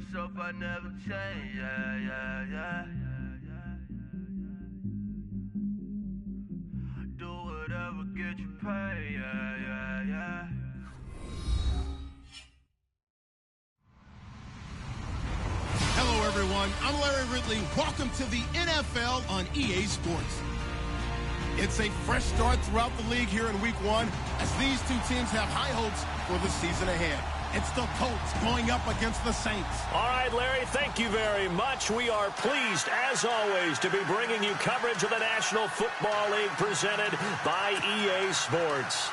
myself, I never change. Yeah. Do whatever, get you paid. Yeah. Hello, everyone. I'm Larry Ridley. Welcome to the NFL on EA Sports. It's a fresh start throughout the league here in Week 1 as these two teams have high hopes for the season ahead. It's the Colts going up against the Saints. All right, Larry, thank you very much. We are pleased, as always, to be bringing you coverage of the National Football League presented by EA Sports.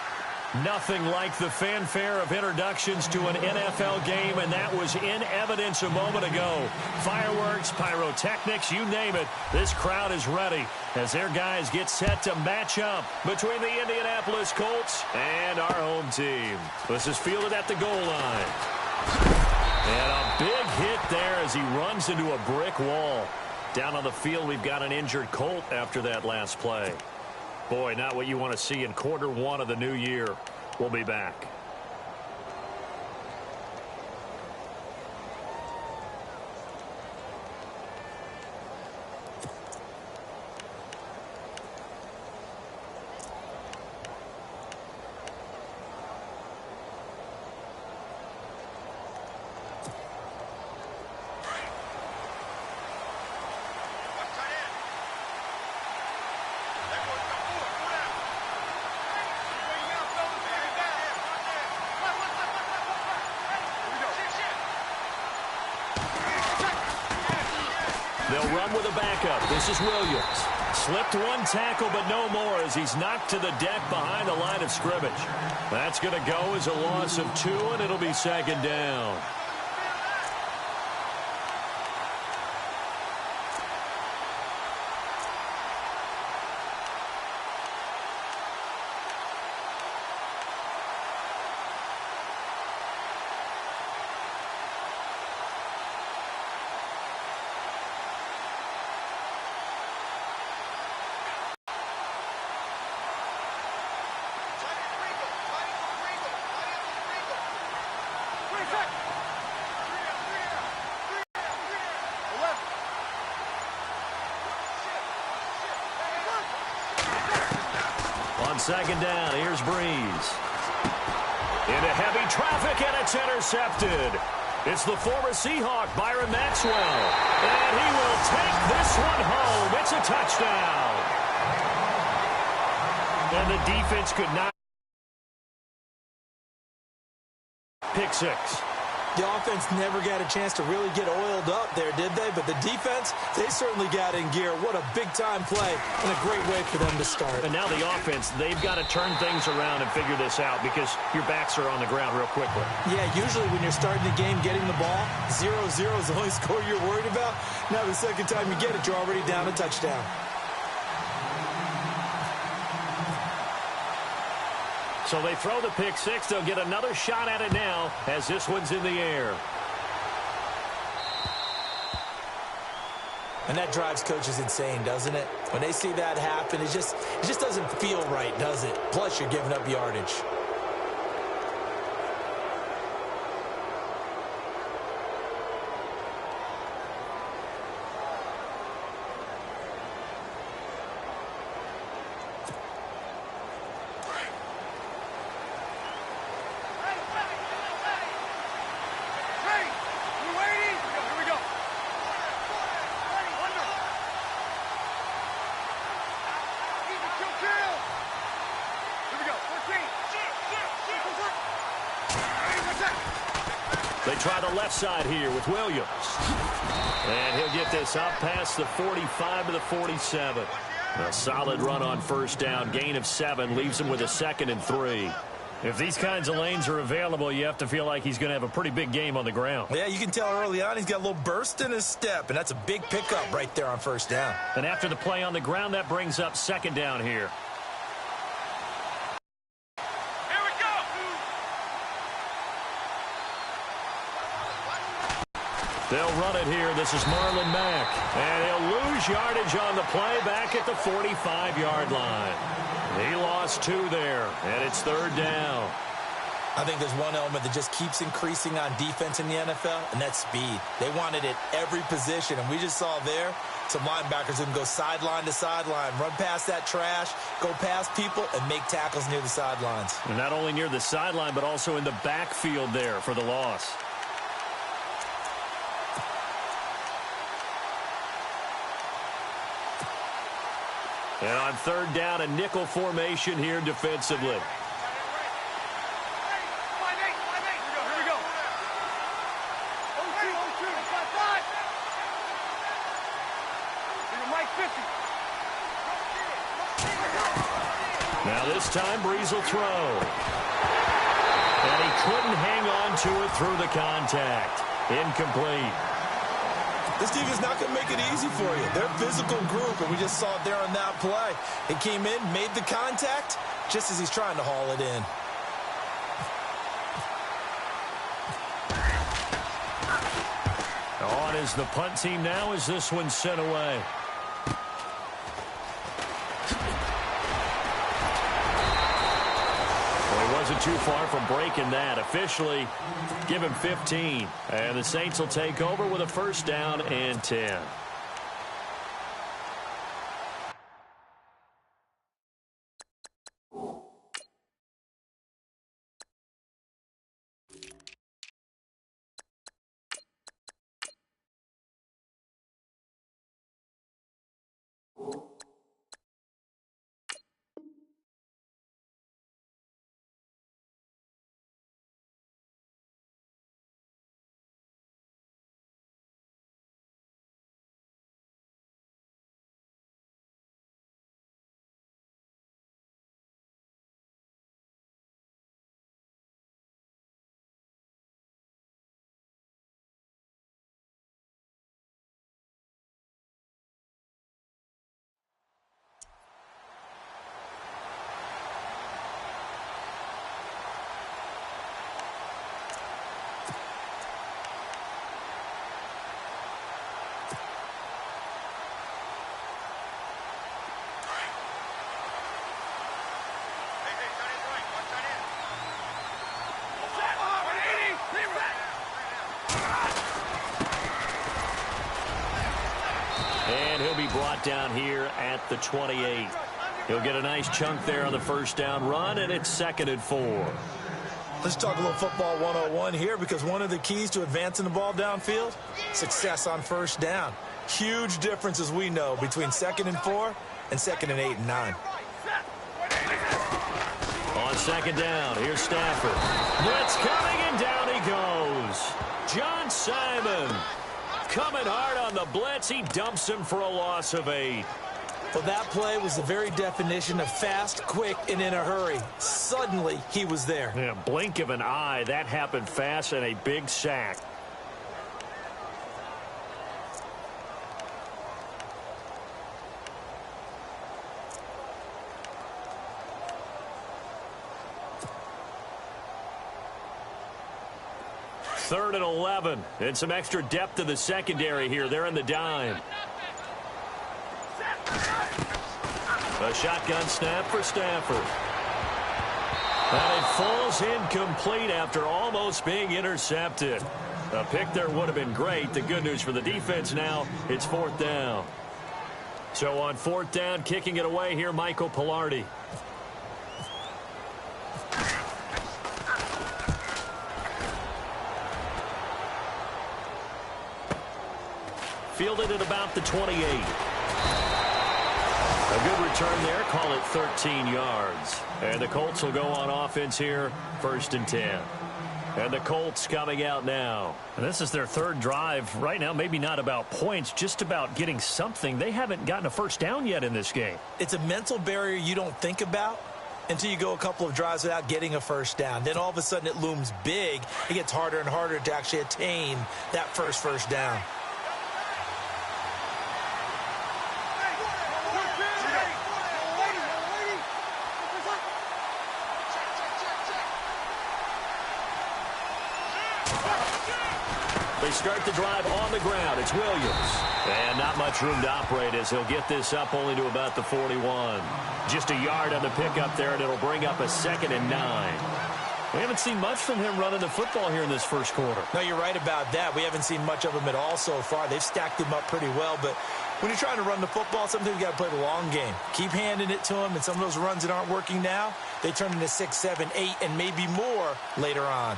Nothing like the fanfare of introductions to an NFL game, and that was in evidence a moment ago. Fireworks, pyrotechnics, you name it. This crowd is ready as their guys get set to match up between the Indianapolis Colts and our home team. This is fielded at the goal line. And a big hit there as he runs into a brick wall. Down on the field, we've got an injured Colt after that last play. Boy, not what you want to see in quarter one of the new year. We'll be back. They'll run with a backup. This is Williams. Slipped one tackle, but no more as he's knocked to the deck behind the line of scrimmage. That's going to go as a loss of 2, and it'll be second down. Second down, here's Breeze. Into heavy traffic, and it's intercepted. It's the former Seahawk, Byron Maxwell. And he will take this one home. It's a touchdown. And the defense could not. Pick 6. The offense never got a chance to really get oiled up there, did they? But the defense, they certainly got in gear. What a big-time play and a great way for them to start. And now the offense, they've got to turn things around and figure this out because your backs are on the ground real quickly. Yeah, usually when you're starting the game, getting the ball, 0-0 is the only score you're worried about. Now the second time you get it, you're already down a touchdown. So they throw the pick 6. They'll get another shot at it now as this one's in the air. And that drives coaches insane, doesn't it? When they see that happen, it just doesn't feel right, does it? Plus, you're giving up yardage. They try the left side here with Williams. And he'll get this up past the 45 to the 47. A solid run on first down. Gain of 7 leaves him with a 2nd and 3. If these kinds of lanes are available, you have to feel like he's going to have a pretty big game on the ground. Yeah, you can tell early on he's got a little burst in his step, and that's a big pickup right there on first down. And after the play on the ground, that brings up second down here. They'll run it here. This is Marlon Mack. And he'll lose yardage on the play back at the 45-yard line. He lost 2 there, and it's third down. I think there's one element that just keeps increasing on defense in the NFL, and that's speed. They want it at every position, and we just saw there some linebackers who can go sideline to sideline, run past that trash, go past people, and make tackles near the sidelines. And not only near the sideline, but also in the backfield there for the loss. And on third down, a nickel formation here defensively. Now this time, Breeze will throw. And he couldn't hang on to it through the contact. Incomplete. This defense is not going to make it easy for you. They're a physical group, and we just saw it there on that play. He came in, made the contact, just as he's trying to haul it in. On is the punt team now as this one's sent away. Wasn't too far from breaking that. Officially, give him 15. And the Saints will take over with a first down and 10. And he'll be brought down here at the 28. He'll get a nice chunk there on the first down run, and it's 2nd and 4. Let's talk a little football 101 here, because one of the keys to advancing the ball downfield, success on first down. Huge difference, as we know, between 2nd and 4 and 2nd and 8 and 9. On 2nd down, here's Stafford. Blitz coming, and down he goes. John Simon coming hard on the blitz. He dumps him for a loss of 8. Well, that play was the very definition of fast, quick, and in a hurry. Suddenly, he was there. Yeah, blink of an eye. That happened fast, and a big sack. Third and 11, and some extra depth to the secondary here. They're in the dime. A shotgun snap for Stafford. And it falls incomplete after almost being intercepted. A pick there would have been great. The good news for the defense now, it's 4th down. So on 4th down, kicking it away here, Michael Pilardi. Fielded at about the 28. A good return there. Call it 13 yards. And the Colts will go on offense here. 1st and 10. And the Colts coming out now. And this is their 3rd drive. Right now, maybe not about points, just about getting something. They haven't gotten a first down yet in this game. It's a mental barrier you don't think about until you go a couple of drives without getting a first down. Then all of a sudden it looms big. It gets harder and harder to actually attain that first down. They start the drive on the ground. It's Williams. And not much room to operate as he'll get this up only to about the 41. Just a yard on the pickup there, and it'll bring up a 2nd and 9. We haven't seen much from him running the football here in this first quarter. No, you're right about that. We haven't seen much of him at all so far. They've stacked him up pretty well, but when you're trying to run the football, sometimes you got to play the long game. Keep handing it to him, and some of those runs that aren't working now, they turn into 6, 7, 8, and maybe more later on.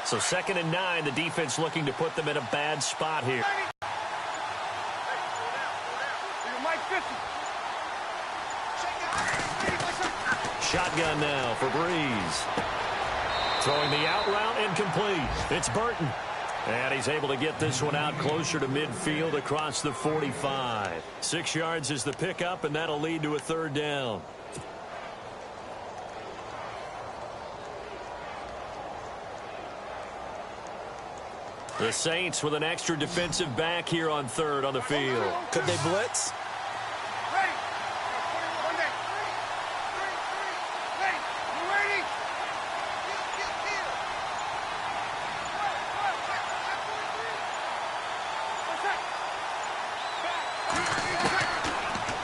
So 2nd and 9, the defense looking to put them in a bad spot here. Shotgun now for Breeze. Throwing the out route incomplete. It's Burton. And he's able to get this one out closer to midfield across the 45. 6 yards is the pickup, and that'll lead to a 3rd down. The Saints with an extra defensive back here on 3rd on the field. Could they blitz?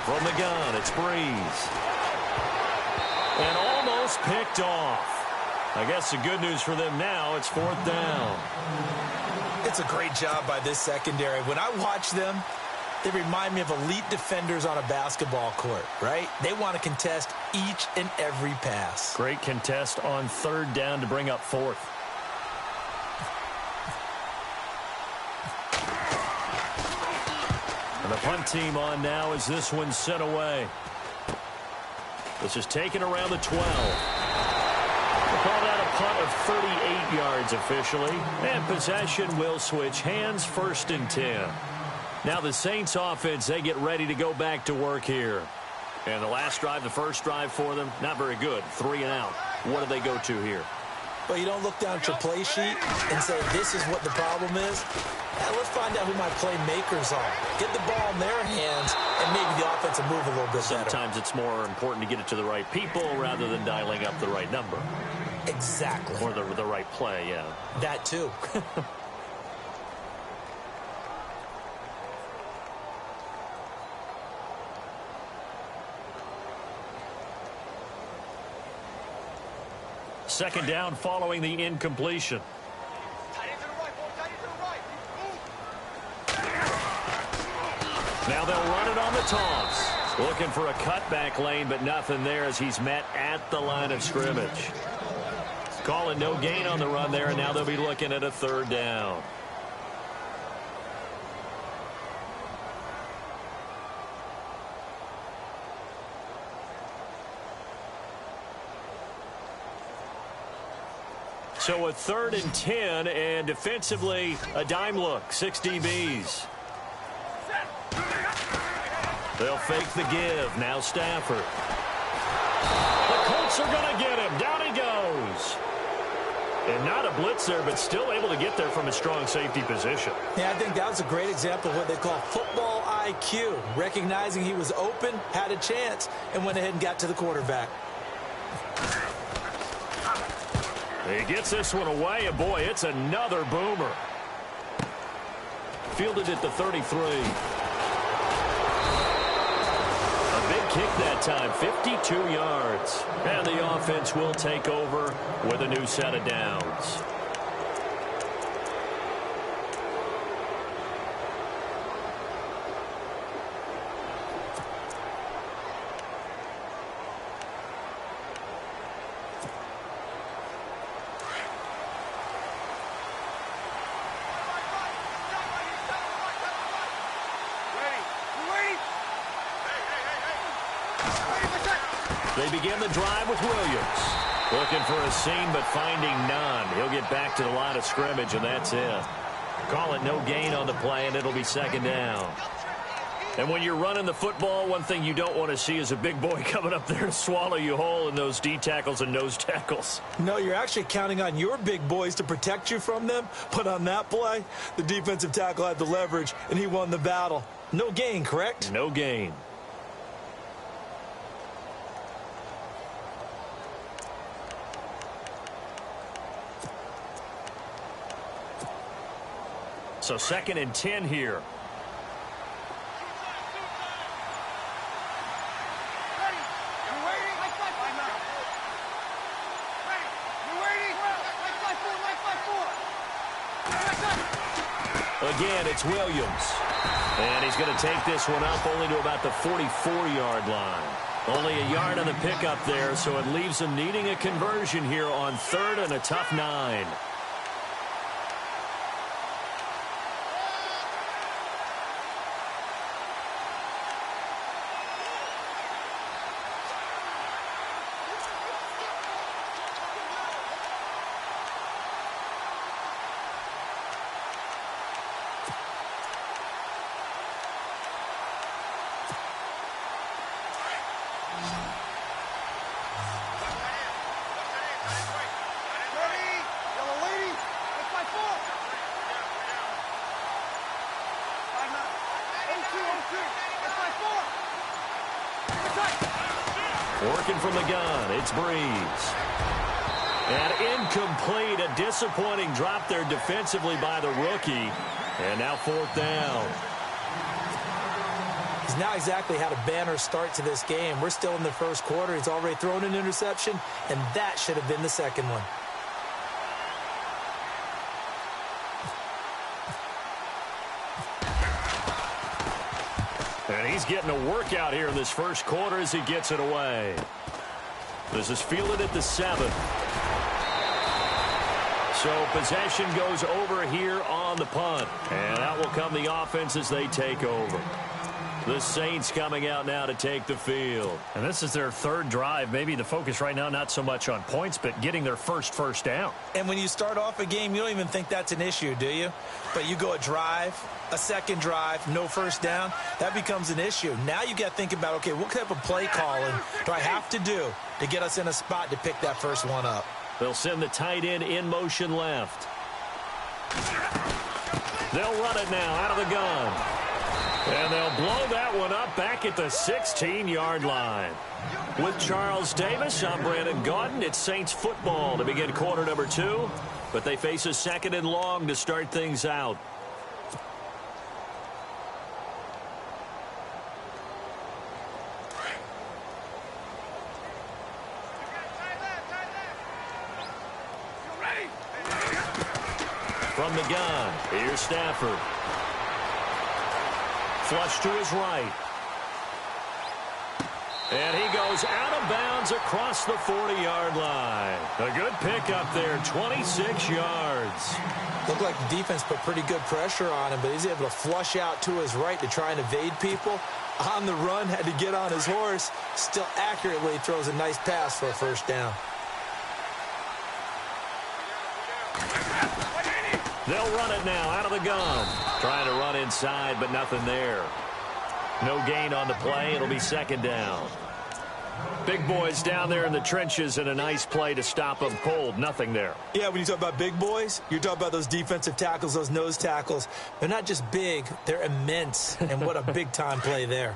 From the gun, it's Breeze. And almost picked off. I guess the good news for them now, it's 4th down. It's a great job by this secondary. When I watch them, they remind me of elite defenders on a basketball court, right? They want to contest each and every pass. Great contest on 3rd down to bring up 4th. And the punt team on now as this one's sent away. This is taken around the 12. We'll call that a punt of 38 yards officially. And possession will switch hands, 1st and 10. Now the Saints offense, they get ready to go back to work here. And the last drive, the first drive for them, not very good. 3 and out. What do they go to here? Well, you don't look down at your play sheet and say, this is what the problem is. Now, let's find out who my playmakers are. Get the ball in their hands, and maybe the offense will move a little bit better. Sometimes it's more important to get it to the right people rather than dialing up the right number. Exactly. Or the right play, yeah. That too. Second down following the incompletion. Now they'll run it on the toss. Looking for a cutback lane, but nothing there as he's met at the line of scrimmage. Calling no gain on the run there, and now they'll be looking at a 3rd down. So a 3rd and 10, and defensively, a dime look, 6 DBs. They'll fake the give. Now Stafford. The Colts are going to get him. Down he goes. And not a blitz there, but still able to get there from a strong safety position. Yeah, I think that was a great example of what they call football IQ. Recognizing he was open, had a chance, and went ahead and got to the quarterback. He gets this one away, and boy, it's another boomer. Fielded at the 33. A big kick that time, 52 yards. And the offense will take over with a new set of downs. They begin the drive with Williams. Looking for a seam, but finding none. He'll get back to the line of scrimmage, and that's it. Call it no gain on the play, and it'll be 2nd down. And when you're running the football, one thing you don't want to see is a big boy coming up there to swallow you whole in those D tackles and nose tackles. No, you're actually counting on your big boys to protect you from them. But on that play, the defensive tackle had the leverage, and he won the battle. No gain, correct? No gain. So 2nd and 10 here. Again, it's Williams. And he's going to take this one up only to about the 44-yard line. Only a yard on the pickup there, so it leaves him needing a conversion here on 3rd and a tough 9. Working from the gun, it's Breeze. And incomplete, a disappointing drop there defensively by the rookie. And now 4th down. He's not exactly had a banner start to this game. We're still in the first quarter. He's already thrown an interception, and that should have been the second one. And he's getting a workout here in this first quarter as he gets it away. This is fielded at the 7. So possession goes over here on the punt. And out will come the offense as they take over. The Saints coming out now to take the field. And this is their 3rd drive. Maybe the focus right now not so much on points, but getting their first down. And when you start off a game, you don't even think that's an issue, do you? But you go a drive, a 2nd drive, no first down, that becomes an issue. Now you got to think about, okay, what type of play calling do I have to do to get us in a spot to pick that first one up? They'll send the tight end in motion left. They'll run it now out of the gun. And they'll blow that one up back at the 16-yard line. With Charles Davis, I'm Brandon Gaudin. It's Saints football to begin quarter number 2. But they face a 2nd and long to start things out. From the gun, here's Stafford. Flush to his right. And he goes out of bounds across the 40-yard line. A good pickup there, 26 yards. Looked like the defense put pretty good pressure on him, but he's able to flush out to his right to try and evade people. On the run, had to get on his horse. Still accurately throws a nice pass for a first down. They'll run it now out of the gun. Trying to run inside, but nothing there. No gain on the play. It'll be 2nd down. Big boys down there in the trenches and a nice play to stop them cold. Nothing there. Yeah, when you talk about big boys, you're talking about those defensive tackles, those nose tackles. They're not just big, they're immense. And what a big-time play there.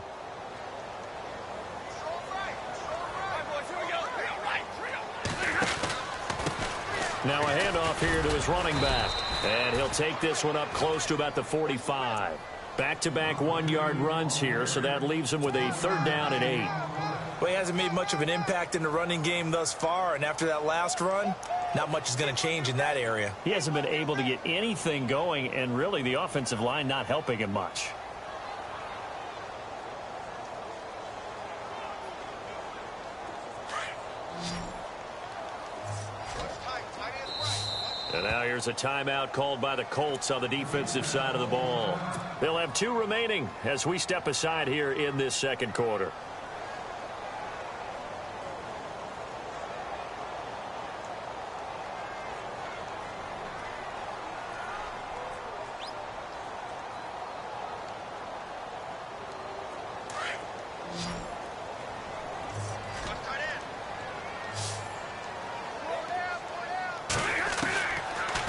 Now a handoff here to his running back. And he'll take this one up close to about the 45. Back-to-back 1-yard runs here, so that leaves him with a 3rd down and 8. Well, he hasn't made much of an impact in the running game thus far, and after that last run, not much is going to change in that area. He hasn't been able to get anything going, and really the offensive line not helping him much. And now here's a timeout called by the Colts on the defensive side of the ball. They'll have 2 remaining as we step aside here in this 2nd quarter.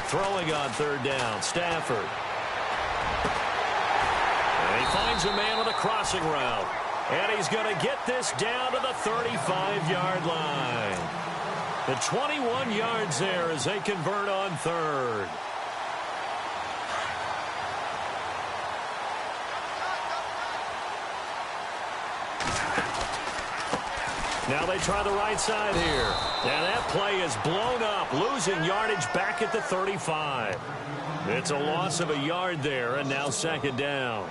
Throwing on 3rd down, Stafford. And he finds a man with a crossing route. And he's going to get this down to the 35-yard line. The 21 yards there as they convert on 3rd. Now they try the right side here. And that play is blown up, losing yardage back at the 35. It's a loss of a yard there, and now second down.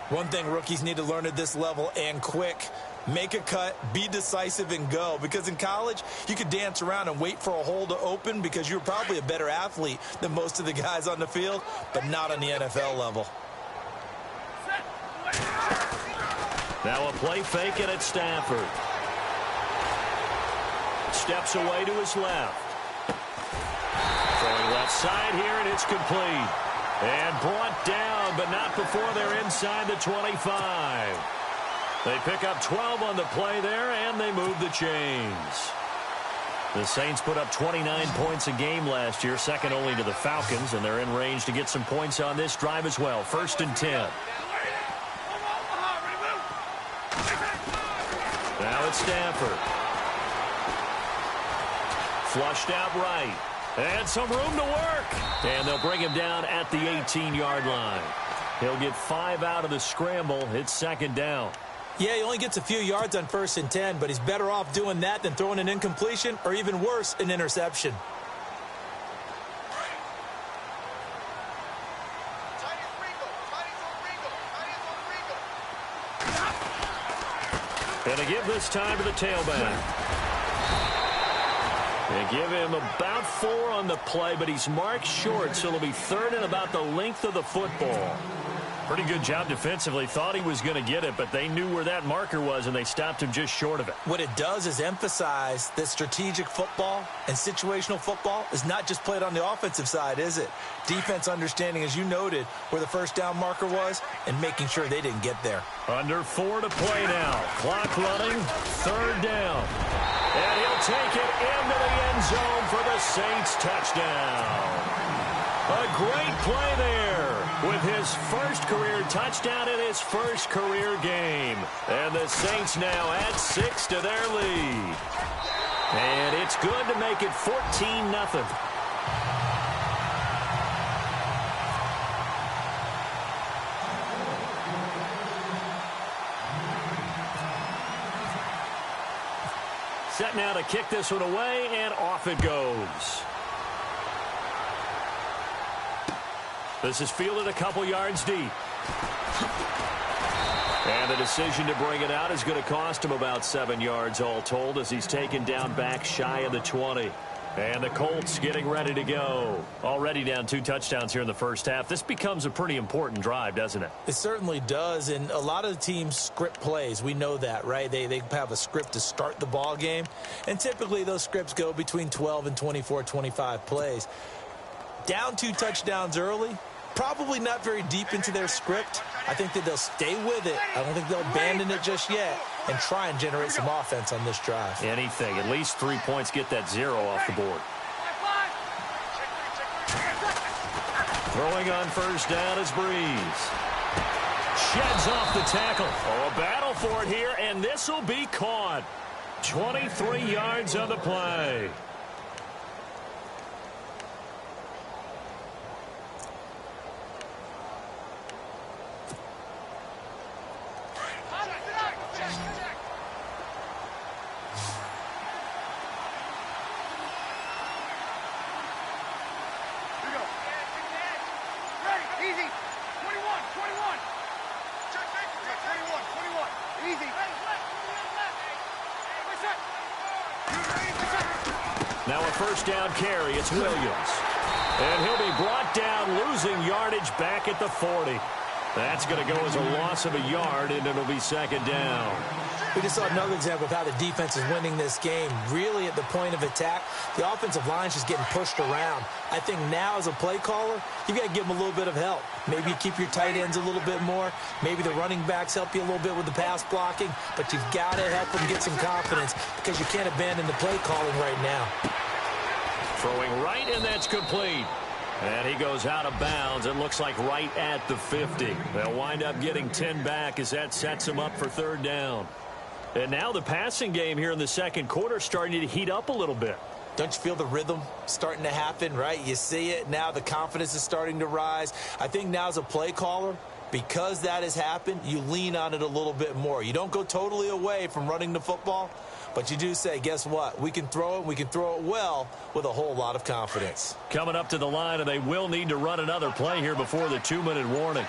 One thing rookies need to learn at this level, and quick, make a cut, be decisive, and go. Because in college, you could dance around and wait for a hole to open because you're probably a better athlete than most of the guys on the field, but not on the NFL level. Now a play fake, and it's Stafford. Steps away to his left. Throwing left side here, and it's complete. And brought down, but not before they're inside the 25. They pick up 12 on the play there, and they move the chains. The Saints put up 29 points a game last year, second only to the Falcons, and they're in range to get some points on this drive as well. 1st and 10. Now it's Stafford. Flushed out right. And some room to work. And they'll bring him down at the 18-yard line. He'll get 5 out of the scramble. It's second down. Yeah, he only gets a few yards on 1st and 10, but he's better off doing that than throwing an incompletion or even worse, an interception. And they give this time to the tailback. They give him about 4 on the play, but he's marked short, so it'll be 3rd and about the length of the football. Pretty good job defensively. Thought he was going to get it, but they knew where that marker was, and they stopped him just short of it. What it does is emphasize that strategic football and situational football is not just played on the offensive side, is it? Defense understanding, as you noted, where the first down marker was and making sure they didn't get there. Under 4 to play now. Clock running, 3rd down. And he'll take it into the end zone for the Saints touchdown. A great play there with his first career touchdown in his first career game. And the Saints now add 6 to their lead. And it's good to make it 14-0. Set now to kick this one away, and off it goes. This is fielded a couple yards deep. And the decision to bring it out is going to cost him about 7 yards all told as he's taken down back shy of the 20. And the Colts getting ready to go. Already down 2 touchdowns here in the first half. This becomes a pretty important drive, doesn't it? It certainly does, and a lot of the teams script plays. We know that, right? They have a script to start the ball game, and typically those scripts go between 12 and 24, 25 plays. Down 2 touchdowns early, probably not very deep into their script. I think that they'll stay with it. I don't think they'll abandon it just yet and try and generate some offense on this drive. Anything. At least 3 points, get that 0 off the board. Throwing on first down is Breeze. Sheds off the tackle. Oh, a battle for it here, and this will be caught. 23 yards on the play. Now a first down carry. It's Williams. And he'll be brought down, losing yardage back at the 40. That's going to go as a loss of a yard, and it'll be second down. We just saw another example of how the defense is winning this game. Really at the point of attack, the offensive line's just getting pushed around. I think now as a play caller, you've got to give them a little bit of help. Maybe you keep your tight ends a little bit more. Maybe the running backs help you a little bit with the pass blocking. But you've got to help them get some confidence because you can't abandon the play calling right now. Throwing right, and that's complete. And he goes out of bounds. It looks like right at the 50. They'll wind up getting 10 back as that sets them up for third down. And now the passing game here in the second quarter starting to heat up a little bit. Don't you feel the rhythm starting to happen, right? You see it. Now the confidence is starting to rise. I think now as a play caller, Because that has happened, you lean on it a little bit more. You don't go totally away from running the football, but you do say, guess what? We can throw it. We can throw it well with a whole lot of confidence. Coming up to the line, and they will need to run another play here before the 2-minute warning.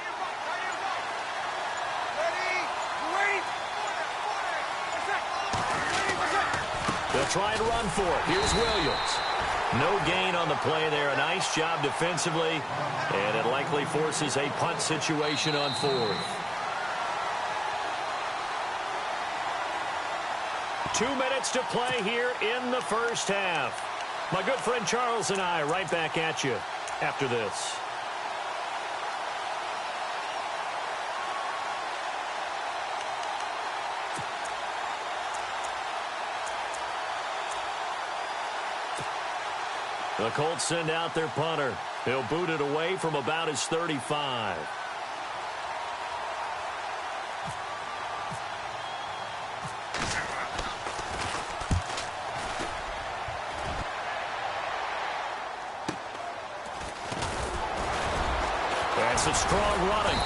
They'll try and run for it. Here's Williams. No gain on the play there. A nice job defensively, and it likely forces a punt situation on 4th. 2 minutes to play here in the first half. My good friend Charles and I right back at you after this. The Colts send out their punter. He'll boot it away from about his 35. That's a strong running.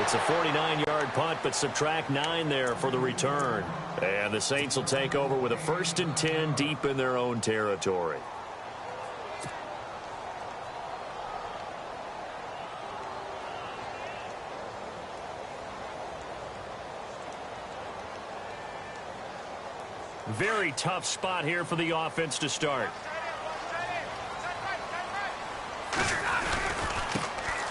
It's a 49-yard punt, but subtract 9 there for the return. And the Saints will take over with a 1st and 10 deep in their own territory. Very tough spot here for the offense to start.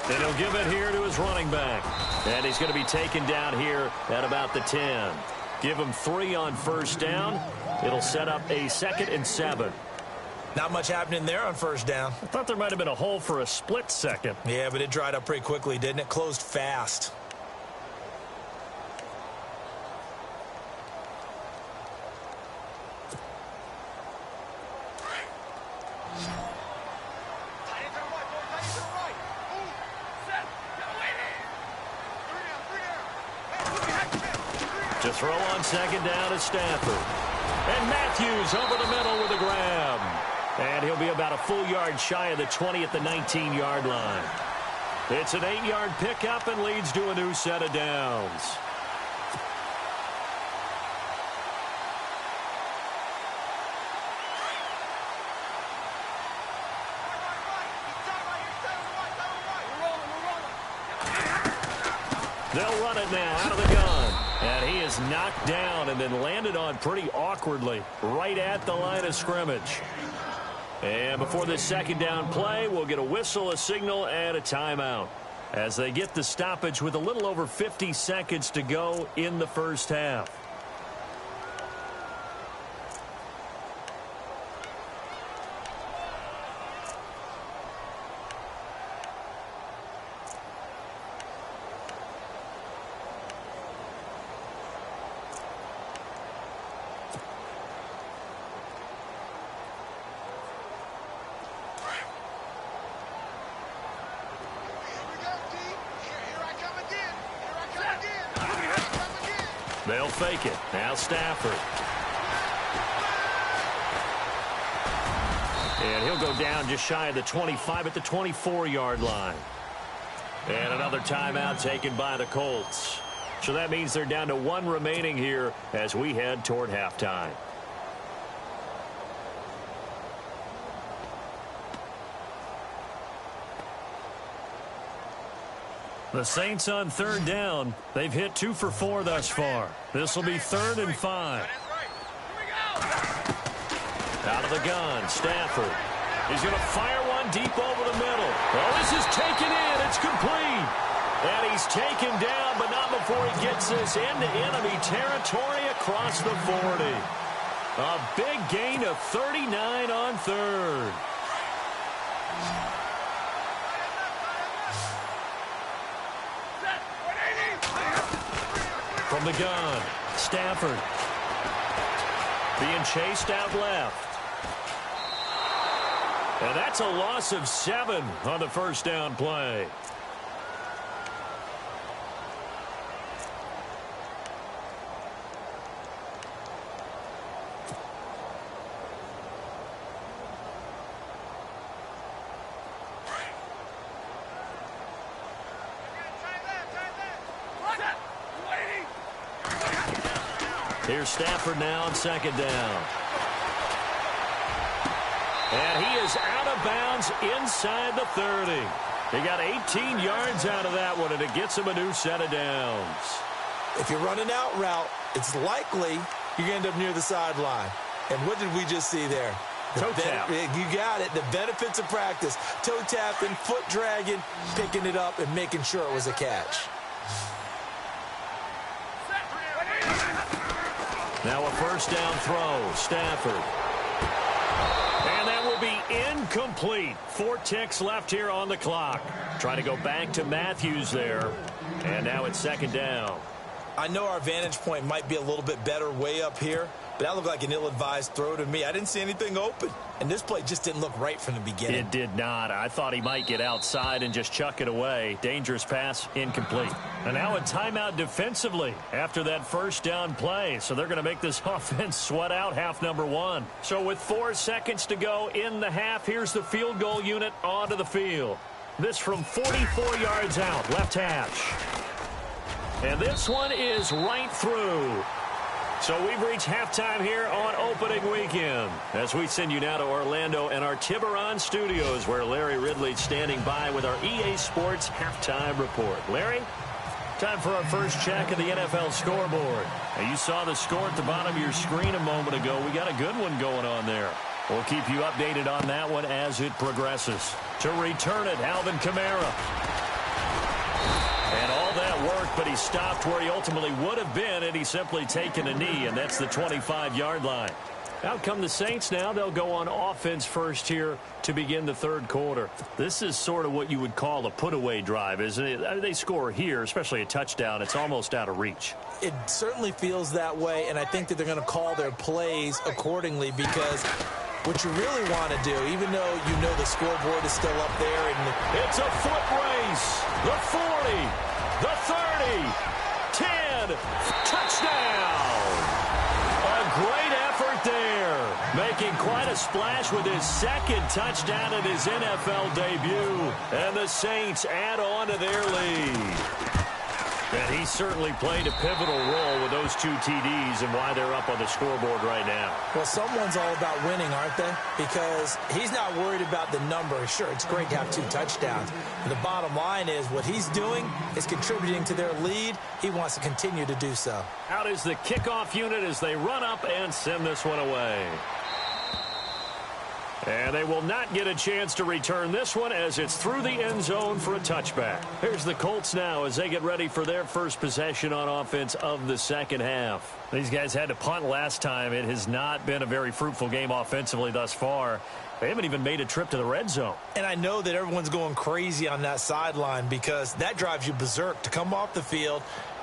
And he'll give it here to his running back. And he's going to be taken down here at about the 10. Give him 3 on 1st down. It'll set up a 2nd and 7. Not much happening there on 1st down. I thought there might have been a hole for a split second. Yeah, but it dried up pretty quickly, didn't it? Closed fast. To throw on 2nd down is Stafford. And Matthews over the middle with a grab. And he'll be about a full yard shy of the 20 at the 19-yard line. It's an 8-yard pickup and leads to a new set of downs. They'll run it now out of the gun. And he is knocked down and then landed on pretty awkwardly right at the line of scrimmage. And before this 2nd down play, we'll get a whistle, a signal, and a timeout as they get the stoppage with a little over 50 seconds to go in the first half. They'll fake it. Now Stafford. And he'll go down just shy of the 25 at the 24-yard line. And another timeout taken by the Colts. So that means they're down to 1 remaining here as we head toward halftime. The Saints on 3rd down. They've hit 2 for 4 thus far. This will be 3rd and 5. Out of the gun, Stafford. He's going to fire one deep over the middle. Oh, this is taken in. It's complete. And he's taken down, but not before he gets this into enemy territory across the 40. A big gain of 39 on 3rd. From the gun, Stafford being chased out left. And that's a loss of 7 on the 1st down play. Here's Stafford now on second down. And he is out of bounds inside the 30. He got 18 yards out of that one, and it gets him a new set of downs. If you're running out route, it's likely you're going to end up near the sideline. And what did we just see there? Toe tap. You got it. The benefits of practice. Toe tapping, foot dragging, picking it up, and making sure it was a catch. Now a first down throw. Stafford. And that will be incomplete. 4 ticks left here on the clock. Trying to go back to Matthews there. And now it's second down. I know our vantage point might be a little bit better way up here, but that looked like an ill-advised throw to me. I didn't see anything open, and this play just didn't look right from the beginning. It did not. I thought he might get outside and just chuck it away. Dangerous pass, incomplete. And now a timeout defensively after that first down play. So they're going to make this offense sweat out half number 1. So with 4 seconds to go in the half, here's the field goal unit onto the field. This from 44 yards out, left hash. And this one is right through. So we've reached halftime here on opening weekend as we send you now to Orlando and our Tiburon studios where Larry Ridley's standing by with our EA Sports halftime report. Larry, time for our first check of the NFL scoreboard. Now, you saw the score at the bottom of your screen a moment ago. We got a good one going on there. We'll keep you updated on that one as it progresses. To return it, Alvin Kamara. And all that work, but he stopped where he ultimately would have been had he simply taken a knee, and that's the 25-yard line. Out come the Saints now. They'll go on offense first here to begin the third quarter. This is sort of what you would call a put-away drive, isn't it? They score here, especially a touchdown. It's almost out of reach. It certainly feels that way, and I think that they're going to call their plays accordingly because what you really want to do, even though you know the scoreboard is still up there. And it's a foot race. The 40, the 30, 10, touchdown. A great effort there. Making quite a splash with his second touchdown in his NFL debut. And the Saints add on to their lead. And he certainly played a pivotal role with those 2 TDs and why they're up on the scoreboard right now. Well, someone's all about winning, aren't they? Because he's not worried about the number. Sure, it's great to have 2 touchdowns. But the bottom line is what he's doing is contributing to their lead. He wants to continue to do so. Out is the kickoff unit as they run up and send this one away. And they will not get a chance to return this one as it's through the end zone for a touchback. Here's the Colts now as they get ready for their first possession on offense of the second half. These guys had to punt last time. It has not been a very fruitful game offensively thus far. They haven't even made a trip to the red zone. And I know that everyone's going crazy on that sideline because that drives you berserk to come off the field,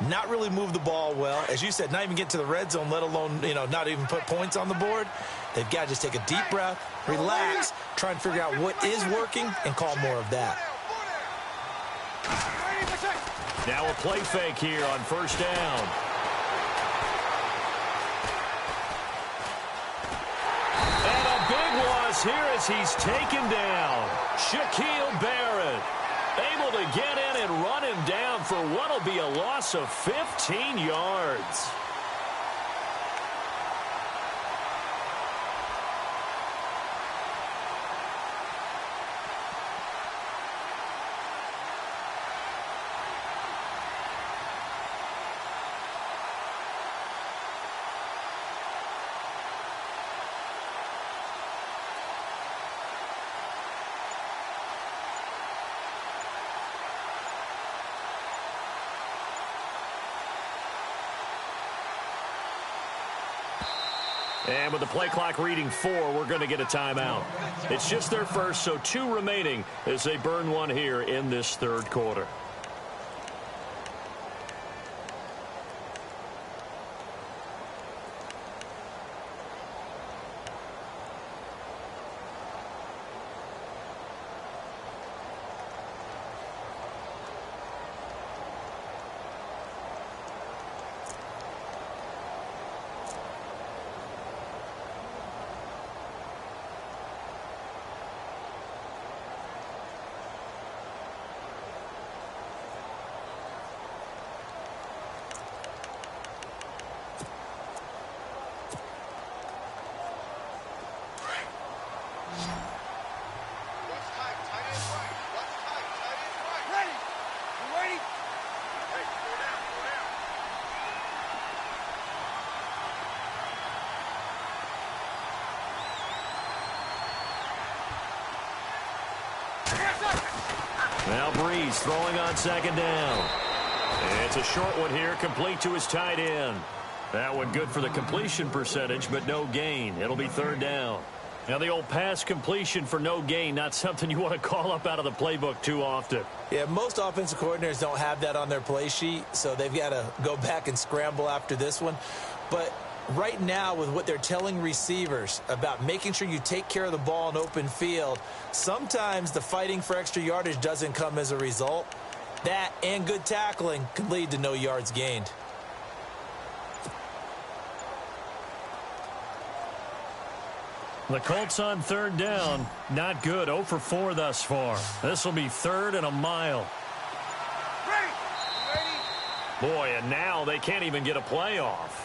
not really move the ball well. As you said, not even get to the red zone, let alone, not even put points on the board. They've got to just take a deep breath, relax, try and figure out what is working, and call more of that. Now a play fake here on first down. And a big loss here as he's taken down. Shaquille Barrett able to get in and run him down for what will be a loss of 15 yards. And with the play clock reading 4, we're going to get a timeout. It's just their first, so 2 remaining as they burn one here in this third quarter. Now Breeze throwing on second down. It's a short one here, complete to his tight end. That one good for the completion percentage, but no gain. It'll be third down. Now the old pass completion for no gain, not something you want to call up out of the playbook too often. Yeah, most offensive coordinators don't have that on their play sheet, so they've got to go back and scramble after this one. But right now, with what they're telling receivers about making sure you take care of the ball in open field, sometimes the fighting for extra yardage doesn't come as a result. That and good tackling can lead to no yards gained. The Colts on third down. Not good. 0 for 4 thus far. This will be third and a mile. Boy, and now they can't even get a play off.